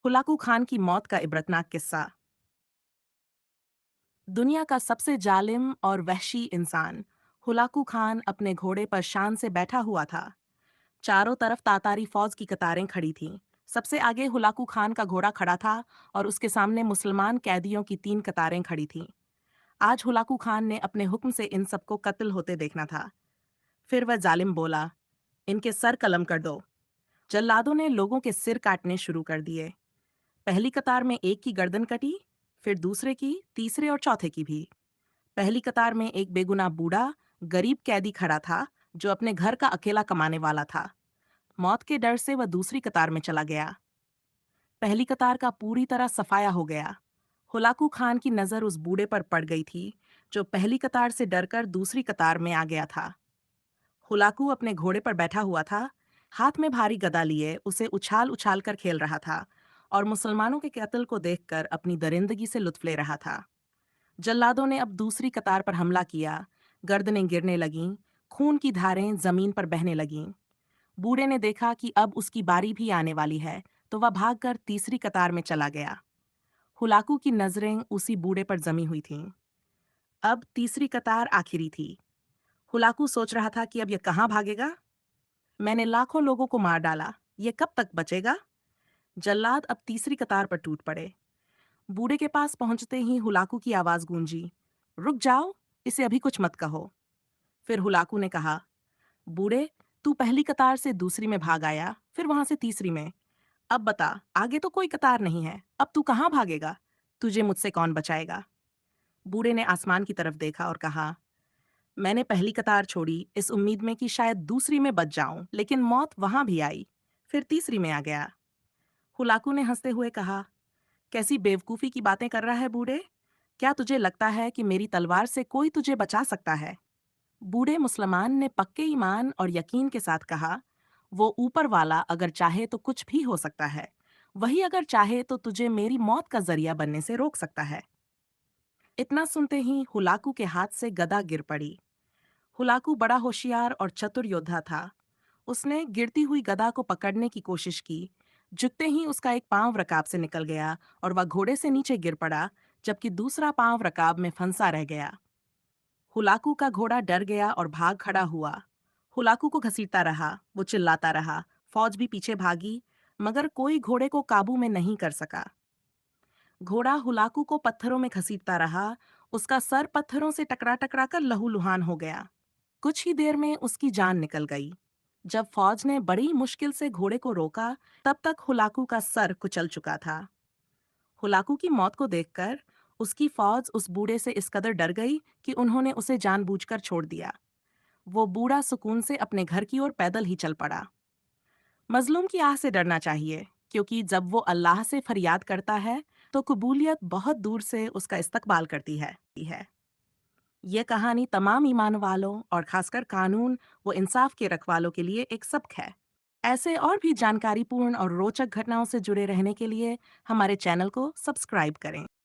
हुलाकू खान की मौत का इबरतनाक किस्सा। दुनिया का सबसे जालिम और वहशी इंसान हुलाकू खान अपने घोड़े पर शान से बैठा हुआ था। चारों तरफ तातारी फौज की कतारें खड़ी थीं। सबसे आगे हुलाकू खान का घोड़ा खड़ा था और उसके सामने मुसलमान कैदियों की 3 कतारें खड़ी थीं। आज हुलाकू खान ने अपने हुक्म से इन सबको कत्ल होते देखना था। फिर वह जालिम बोला, इनके सर कलम कर दो। जल्लादों ने लोगों के सिर काटने शुरू कर दिए। पहली कतार में एक की गर्दन कटी, फिर दूसरे की, तीसरे और चौथे की भी। पहली कतार में एक बेगुनाह बूढ़ा, गरीब कैदी खड़ा था जो अपने घर का अकेला कमाने वाला था। मौत के डर से वह दूसरी कतार में चला गया। पहली कतार का पूरी तरह सफाया हो गया। हुलाकू खान की नजर उस बूढ़े पर पड़ गई थी जो पहली कतार से डरकर दूसरी कतार में आ गया था। हुलाकू अपने घोड़े पर बैठा हुआ था, हाथ में भारी गदा लिए उसे उछाल उछाल कर खेल रहा था और मुसलमानों के कत्ल को देखकर अपनी दरिंदगी से लुत्फ ले रहा था। जल्लादों ने अब दूसरी कतार पर हमला किया। गर्दनें गिरने लगीं, खून की धारें जमीन पर बहने लगीं। बूढ़े ने देखा कि अब उसकी बारी भी आने वाली है, तो वह भागकर तीसरी कतार में चला गया। हुलाकू की नजरें उसी बूढ़े पर जमी हुई थीं। अब तीसरी कतार आखिरी थी। हुलाकू सोच रहा था कि अब यह कहाँ भागेगा। मैंने लाखों लोगों को मार डाला, ये कब तक बचेगा। जल्लाद अब तीसरी कतार पर टूट पड़े। बूढ़े के पास पहुंचते ही हुलाकू की आवाज गूंजी, रुक जाओ, इसे अभी कुछ मत कहो। फिर हुलाकू ने कहा, बूढ़े, तू पहली कतार से दूसरी में भाग आया, फिर वहां से तीसरी में। अब बता, आगे तो कोई कतार नहीं है, अब तू कहाँ भागेगा। तुझे मुझसे कौन बचाएगा। बूढ़े ने आसमान की तरफ देखा और कहा, मैंने पहली कतार छोड़ी इस उम्मीद में कि शायद दूसरी में बच जाऊं, लेकिन मौत वहां भी आई, फिर तीसरी में आ गया। हुलाकू ने हंसते हुए कहा, कैसी बेवकूफी की बातें कर रहा है बूढ़े। क्या तुझे लगता है कि मेरी तलवार से कोई तुझे बचा सकता है। बूढ़े मुसलमान ने पक्के ईमान और यकीन के साथ कहा, वो ऊपर वाला अगर चाहे तो कुछ भी हो सकता है। वही अगर चाहे तो तुझे मेरी मौत का जरिया बनने से रोक सकता है। इतना सुनते ही हुलाकू के हाथ से गदा गिर पड़ी। हुलाकू बड़ा होशियार और चतुर योद्धा था। उसने गिरती हुई गदा को पकड़ने की कोशिश की। झुकते ही उसका एक पांव रकाब से निकल गया और वह घोड़े से नीचे गिर पड़ा, जबकि दूसरा पांव रकाब में फंसा रह गया। हुलाकू का घोड़ा डर गया और भाग खड़ा हुआ। हुलाकू को घसीटता रहा, वो चिल्लाता रहा। फौज भी पीछे भागी, मगर कोई घोड़े को काबू में नहीं कर सका। घोड़ा हुलाकू को पत्थरों में घसीटता रहा। उसका सर पत्थरों से टकरा टकरा कर लहूलुहान हो गया। कुछ ही देर में उसकी जान निकल गई। जब फौज ने बड़ी मुश्किल से घोड़े को रोका, तब तक हुलाकू का सर कुचल चुका था। हुलाकू की मौत को देखकर उसकी फौज उस बूढ़े से इस कदर डर गई कि उन्होंने उसे जानबूझकर छोड़ दिया। वो बूढ़ा सुकून से अपने घर की ओर पैदल ही चल पड़ा। मजलूम की आह से डरना चाहिए, क्योंकि जब वो अल्लाह से फरियाद करता है तो कबूलियत बहुत दूर से उसका इस्तकबाल करती है। ये कहानी तमाम ईमान वालों और खासकर कानून व इंसाफ के रखवालों के लिए एक सबक है। ऐसे और भी जानकारीपूर्ण और रोचक घटनाओं से जुड़े रहने के लिए हमारे चैनल को सब्सक्राइब करें।